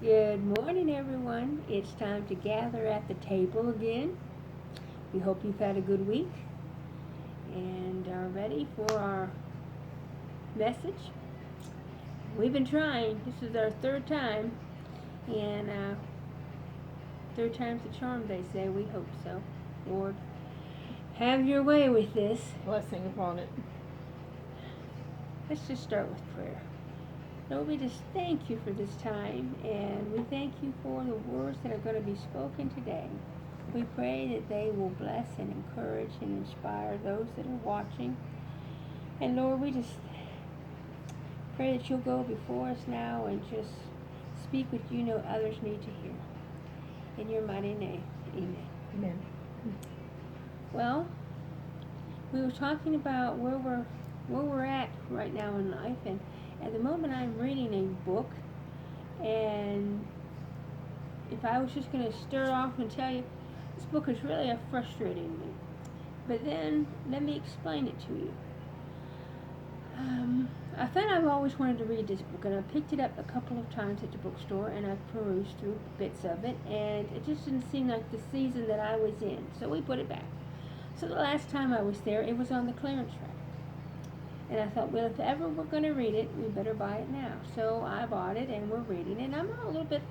Good morning, everyone. It's time to gather at the table again. We hope you've had a good week and are ready for our message. We've been trying. This is our third time, and third time's the charm, they say. We hope so. Lord, have your way with this. Blessing upon it. Let's just start with prayer. Lord, we just thank you for this time, and we thank you for the words that are going to be spoken today. We pray that they will bless and encourage and inspire those that are watching. And Lord, we just pray that you'll go before us now and just speak what you know others need to hear. In your mighty name, amen. Amen. Well, we were talking about where we're at right now in life, and at the moment I'm reading a book, and if I was just going to start off and tell you, this book is really frustrating me. But then, let me explain it to you. I thought I've always wanted to read this book, and I picked it up a couple of times at the bookstore, and I perused through bits of it, and it just didn't seem like the season that I was in, so we put it back. So the last time I was there, it was on the clearance rack. And I thought, well, if ever we're going to read it, we better buy it now. So I bought it, and we're reading it, and I'm a little bit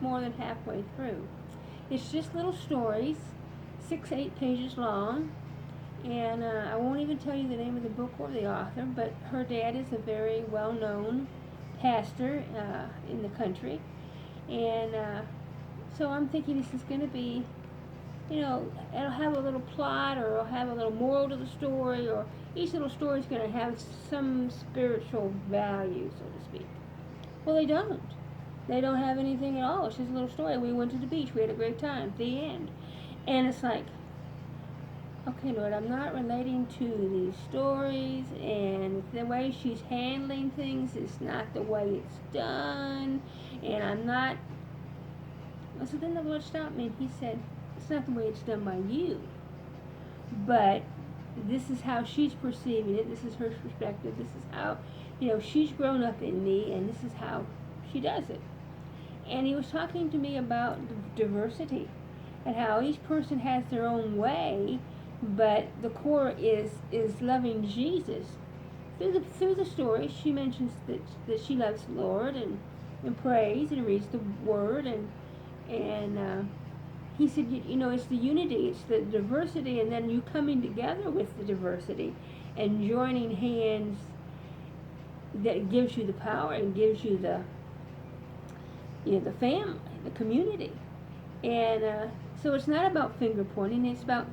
more than halfway through. It's just little stories, 6-8 pages long, and I won't even tell you the name of the book or the author, but her dad is a very well-known pastor in the country, and so I'm thinking this is going to be, it'll have a little plot, or it'll have a little moral to the story, or each little story is going to have some spiritual value, so to speak. Well, they don't. They don't have anything at all. It's just a little story. We went to the beach. We had a great time. The end. And it's like, okay, Lord, I'm not relating to these stories, and the way she's handling things is not the way it's done, and I'm not. So then the Lord stopped me, and He said, it's not the way it's done by you, but this is how she's perceiving it. This is her perspective. This is how, she's grown up in me, and this is how she does it. And He was talking to me about diversity and how each person has their own way, but the core is loving Jesus. Through the story, she mentions that she loves the Lord and prays and reads the Word, and he said, it's the unity, it's the diversity, and then you coming together with the diversity and joining hands that gives you the power and gives you the family, the community. And so it's not about finger pointing, it's about,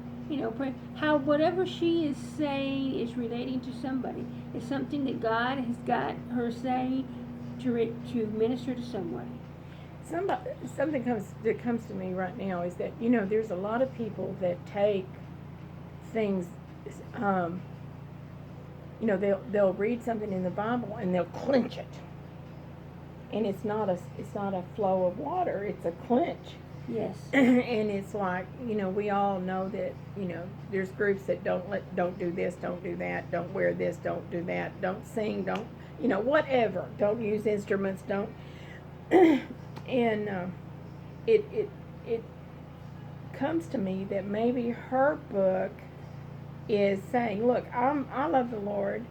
how whatever she is saying is relating to somebody. It's something that God has got her saying to minister to somebody. Something that comes to me right now is that, there's a lot of people that take things, they'll read something in the Bible and they'll clench it. And it's not a flow of water, it's a clench. Yes. And it's like, we all know that, there's groups that don't do this, don't do that, don't wear this, don't do that, don't sing, don't, whatever, don't use instruments, don't. And it comes to me that maybe her book is saying, look, I love the Lord,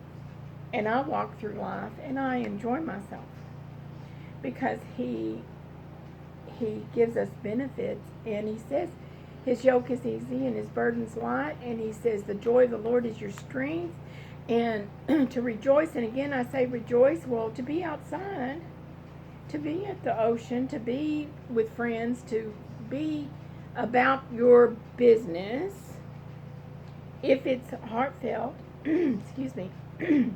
and I walk through life, and I enjoy myself, because He gives us benefits, and He says His yoke is easy and His burden's light, and He says the joy of the Lord is your strength, and to rejoice. And again, I say rejoice. Well, to be outside, to be at the ocean, to be with friends, to be about your business, if it's heartfelt, excuse me, if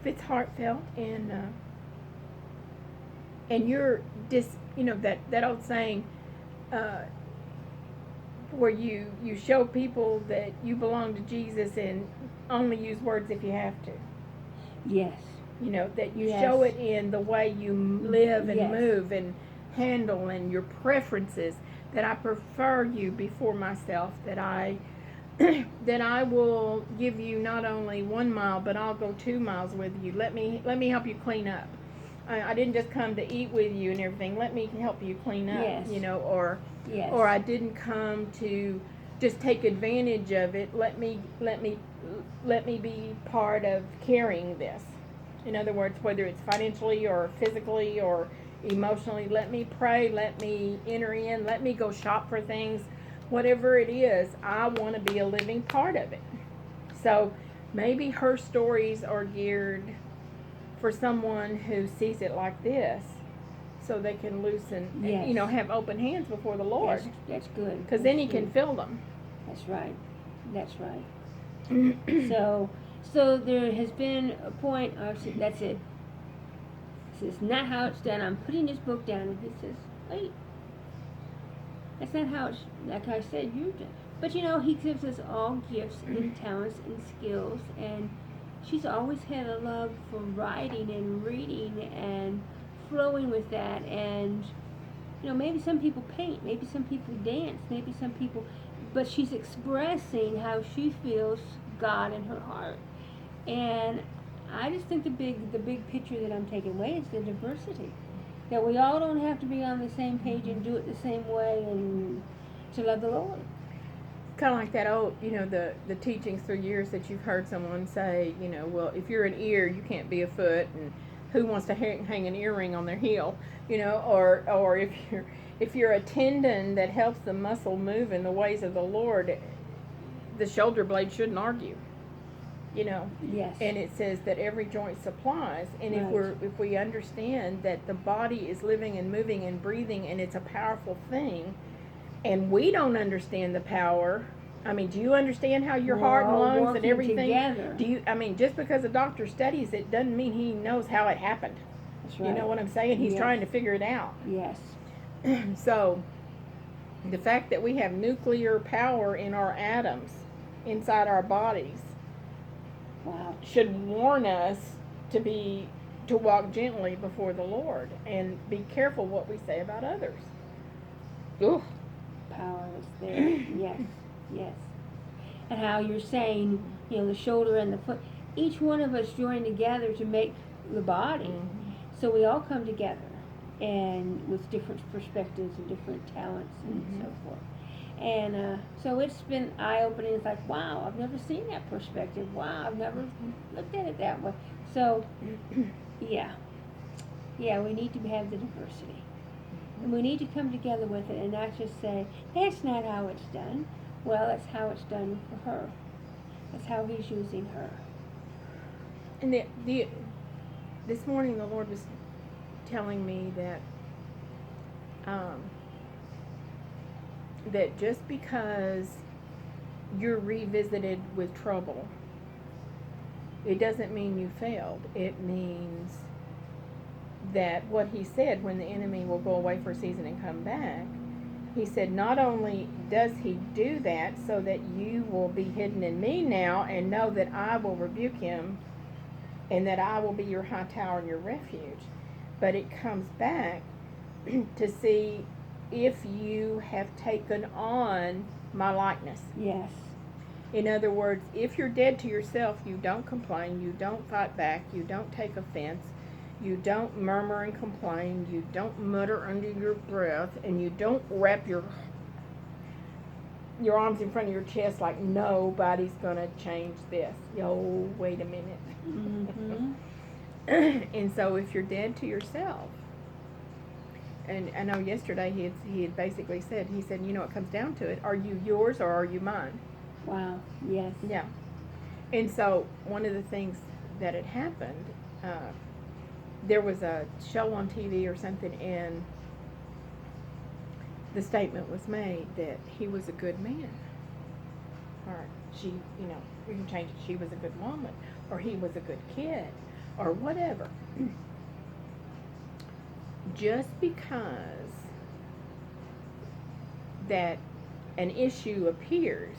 it's heartfelt, and you're that old saying, where you show people that you belong to Jesus and only use words if you have to. Yes. That you Yes. show it in the way you live and Yes. move and handle and your preferences, that I prefer you before myself, that I will give you not only 1 mile, but I'll go 2 miles with you. Let me help you clean up. I didn't just come to eat with you and everything. Let me help you clean up, Yes. or Yes. I didn't come to just take advantage of it. Let me be part of carrying this. In other words, whether it's financially or physically or emotionally, let me pray, let me enter in, let me go shop for things. Whatever it is, I want to be a living part of it. So maybe her stories are geared for someone who sees it like this, so they can loosen, Yes. have open hands before the Lord. That's good. Because then He can fill them. That's right. That's right. So there has been a point. That's it. This is not how it's done. I'm putting this book down, and he says, "Wait, that's not how it's. Like I said, you did." But He gives us all gifts and talents and skills, and she's always had a love for writing and reading and flowing with that. And maybe some people paint, maybe some people dance, maybe some people, but she's expressing how she feels God in her heart. And I just think the big picture that I'm taking away is the diversity. That we all don't have to be on the same page and do it the same way and to love the Lord. Kind of like that old, the teachings through years that you've heard someone say, well, if you're an ear, you can't be a foot, and who wants to hang an earring on their heel, or if you're a tendon that helps the muscle move in the ways of the Lord, the shoulder blade shouldn't argue. Yes. And it says that every joint supplies, and if we understand that the body is living and moving and breathing, and it's a powerful thing, and we don't understand the power. I mean, do you understand how your heart and lungs and everything together. Do you? I mean, just because a doctor studies it doesn't mean he knows how it happened. That's right. You know what I'm saying? He's Yes. trying to figure it out. Yes. So the fact that we have nuclear power in our atoms inside our bodies, wow, should warn us to walk gently before the Lord and be careful what we say about others. Ooh. Power is there. Yes. Yes. And how you're saying, the shoulder and the foot, each one of us join together to make the body. Mm-hmm. So we all come together, and with different perspectives and different talents and Mm-hmm. so forth. And so it's been eye-opening. It's like, wow, I've never seen that perspective. Wow, I've never looked at it that way. So, yeah, we need to have the diversity. And we need to come together with it and not just say, that's not how it's done. Well, that's how it's done for her. That's how He's using her. And this morning the Lord was telling me that that just because you're revisited with trouble, it doesn't mean you failed. It means that what He said, when the enemy will go away for a season and come back, He said not only does He do that so that you will be hidden in Me now and know that I will rebuke him and that I will be your high tower and your refuge, but it comes back to see if you have taken on My likeness. Yes. In other words, if you're dead to yourself, you don't complain, you don't fight back, you don't take offense, you don't murmur and complain, you don't mutter under your breath, and you don't wrap your arms in front of your chest like nobody's going to change this. Yo, wait a minute. Mm-hmm. And so if you're dead to yourself, and I know yesterday he had basically said, it comes down to it, are you yours or are you mine? Wow, yes. Yeah. And so one of the things that had happened, there was a show on TV or something, and the statement was made that he was a good man. Or she, we can change it, she was a good woman, or he was a good kid, or whatever. Just because that an issue appears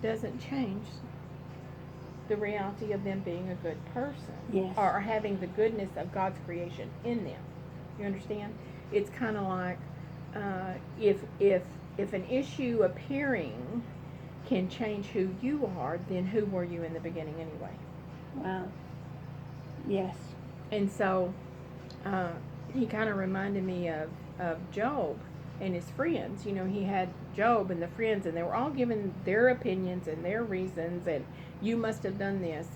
doesn't change the reality of them being a good person. Yes. Or having the goodness of God's creation in them. You understand? It's kind of like if an issue appearing can change who you are, then who were you in the beginning anyway? Wow. Yes. And so he kind of reminded me of Job and his friends. You know, he had Job and the friends, and they were all giving their opinions and their reasons, and you must have done this,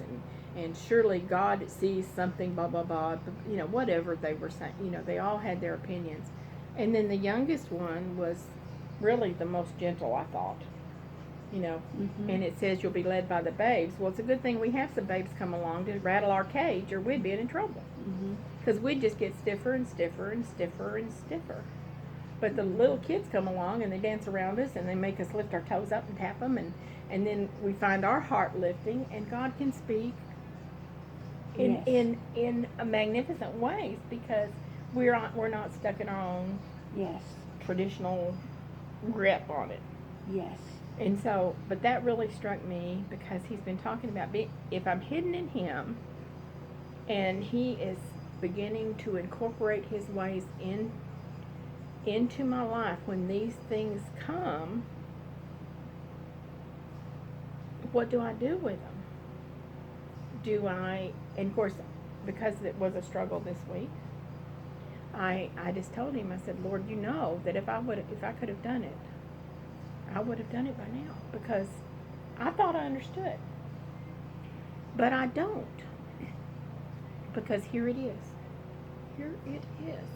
and surely God sees something, blah, blah, blah, you know, whatever they were saying. You know, they all had their opinions. And then the youngest one was really the most gentle, I thought. You know, and it says you'll be led by the babes. Well, it's a good thing we have some babes come along to rattle our cage, or we'd be in trouble. Because we'd just get stiffer and stiffer and stiffer and stiffer. But the little kids come along and they dance around us and they make us lift our toes up and tap them, and then we find our heart lifting, and God can speak in a magnificent ways, because we're not stuck in our own traditional grip on it. Yes. And so, but that really struck me, because he's been talking about if I'm hidden in him, and he is beginning to incorporate his ways into my life, when these things come, what do I do with them? And of course, because it was a struggle this week, I just told him, I said, Lord, you know that if I could have done it, I would have done it by now, because I thought I understood. But I don't. Because here it is. Here it is.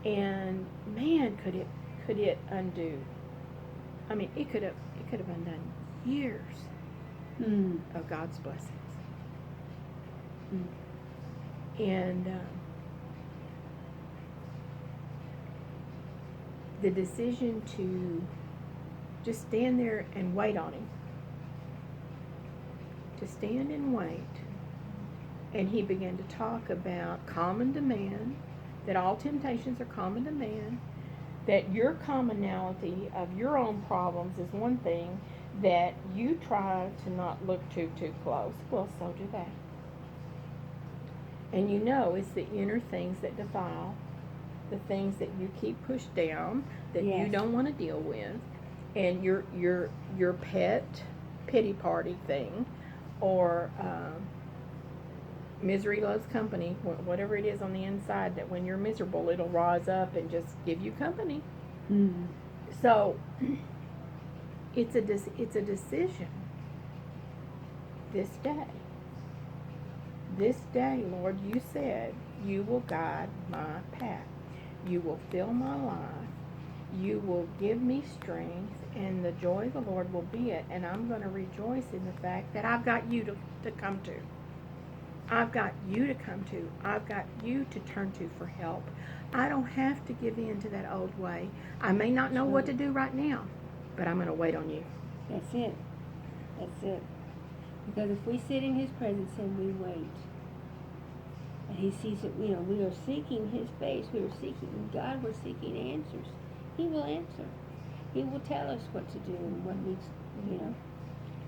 And man, could it undo. I mean, it could have undone years of God's blessings. And the decision to just stand there and wait on him. To stand and wait. And he began to talk about common demand, that all temptations are common to man, that your commonality of your own problems is one thing, that you try to not look too close. Well, so do they. And you know it's the inner things that defile, the things that you keep pushed down, that you don't want to deal with, and your pet pity party thing, or misery loves company, whatever it is on the inside, that when you're miserable, it'll rise up and just give you company. So it's a decision. This day, Lord, you said you will guide my path. You will fill my life. You will give me strength, and the joy of the Lord will be it. And I'm going to rejoice in the fact that I've got you to come to. I've got you to come to. I've got you to turn to for help. I don't have to give in to that old way. I may not know what to do right now, but I'm going to wait on you. That's it. That's it. Because if we sit in his presence and we wait, and he sees that, we are seeking his face, we are seeking God, we're seeking answers. He will answer. He will tell us what to do and what needs,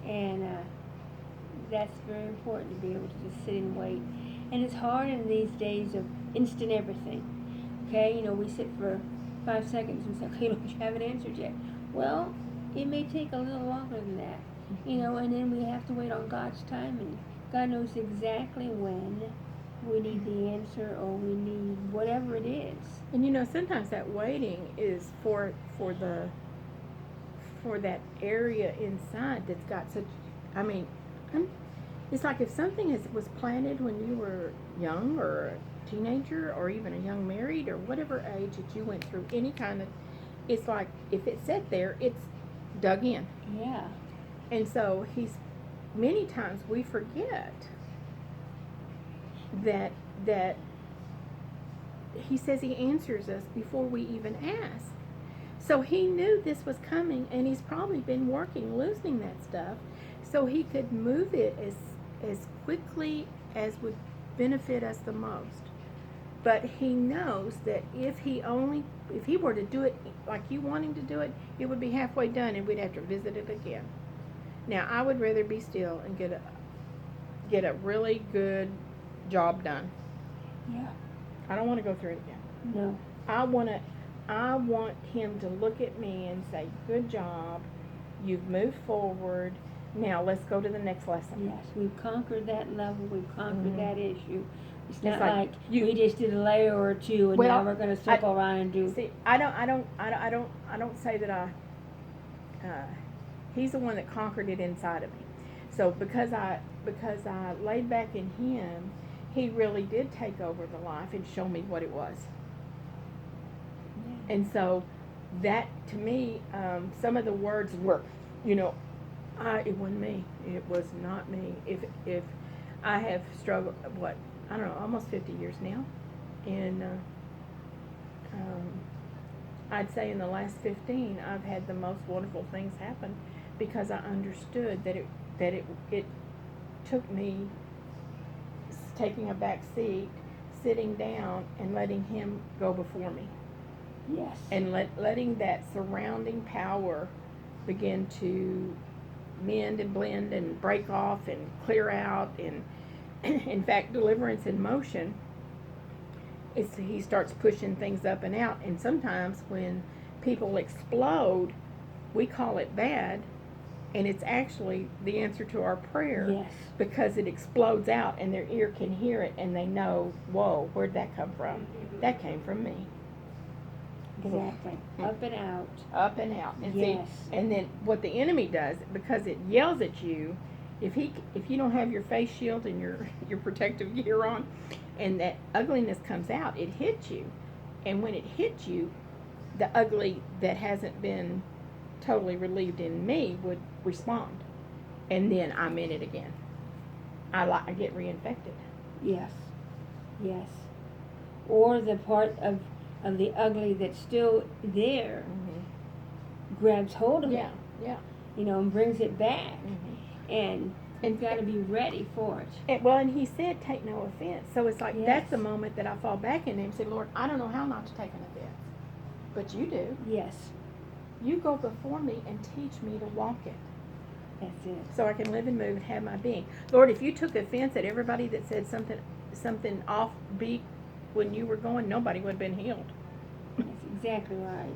and that's very important, to be able to just sit and wait. And it's hard in these days of instant everything. Okay, we sit for 5 seconds and say, okay, don't you have it answered yet? Well, it may take a little longer than that, and then we have to wait on God's time, and God knows exactly when we need the answer, or we need whatever it is. And sometimes that waiting is for that area inside that's got such, it's like if something was planted when you were young, or a teenager, or even a young married, or whatever age that you went through any kind of, it's like if it's set there, it's dug in. Yeah. And so many times we forget that he says he answers us before we even ask. So he knew this was coming, and he's probably been working, loosening that stuff, so he could move it as quickly as would benefit us the most. But he knows that if he were to do it like you want him to do it, it would be halfway done, and we'd have to visit it again. Now, I would rather be still and get a really good job done. Yeah. I don't want to go through it again. No. I want him to look at me and say, good job, you've moved forward, now let's go to the next lesson. Yes, we've conquered that level, we've conquered that issue, It's not like like you- we just did a layer or two and Well, now we're going to circle around and do. See, I don't say that he's the one that conquered it inside of me. So because I laid back in him, he really did take over the life and show me what it was. Yeah. And so that to me, some of the words were, it wasn't me. It was not me. If I have struggled, I don't know, almost 50 years now, and I'd say in the last 15, I've had the most wonderful things happen because I understood that it took me taking a back seat, sitting down, and letting him go before me. Yes. And letting that surrounding power begin to mend and blend and break off and clear out. And in fact, deliverance in motion, he starts pushing things up and out. And sometimes when people explode, we call it bad, and it's actually the answer to our prayer. Yes. Because it explodes out and their ear can hear it and they know, whoa, where'd that come from? That came from me. Exactly. Up and out. Up and out. And yes. See, and then what the enemy does, because it yells at you, if you don't have your face shield and your protective gear on, and that ugliness comes out, it hits you. And when it hits you, the ugly that hasn't been totally relieved in me would respond. And then I'm in it again. I get reinfected. Yes. Yes. Or the part of the ugly that's still there grabs hold of it. Yeah. And brings it back. And you've got to be ready for it. And he said, take no offense. So it's like, yes. That's the moment that I fall back in him and say, Lord, I don't know how not to take an offense. But you do. Yes. You go before me and teach me to walk it. That's it. So I can live and move and have my being. Lord, if you took offense at everybody that said something offbeat when you were going, nobody would have been healed. That's exactly right.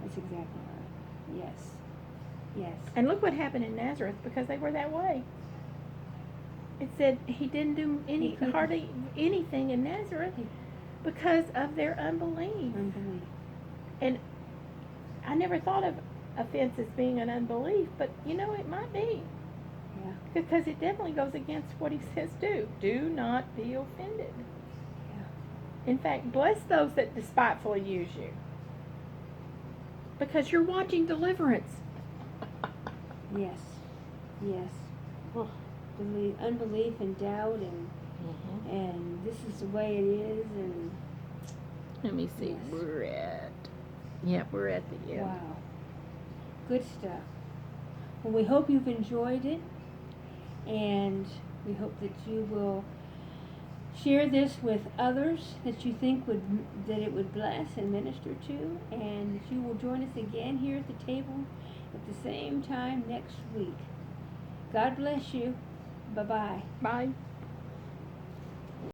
That's exactly right. Yes. Yes. And look what happened in Nazareth because they were that way. It said he didn't do hardly anything in Nazareth because of their unbelief. And I never thought of offense as being an unbelief, but it might be. Yeah. Because it definitely goes against what he says do. Do not be offended. Yeah. In fact, bless those that despitefully use you. Because you're watching deliverance. Yes. Yes. Unbelief and doubt and this is the way it is and let me see. Yes. We're at the end. Wow. Good stuff. Well, we hope you've enjoyed it, and we hope that you will share this with others that you think that it would bless and minister to, and that you will join us again here at the table at the same time next week. God bless you. Bye-bye. Bye.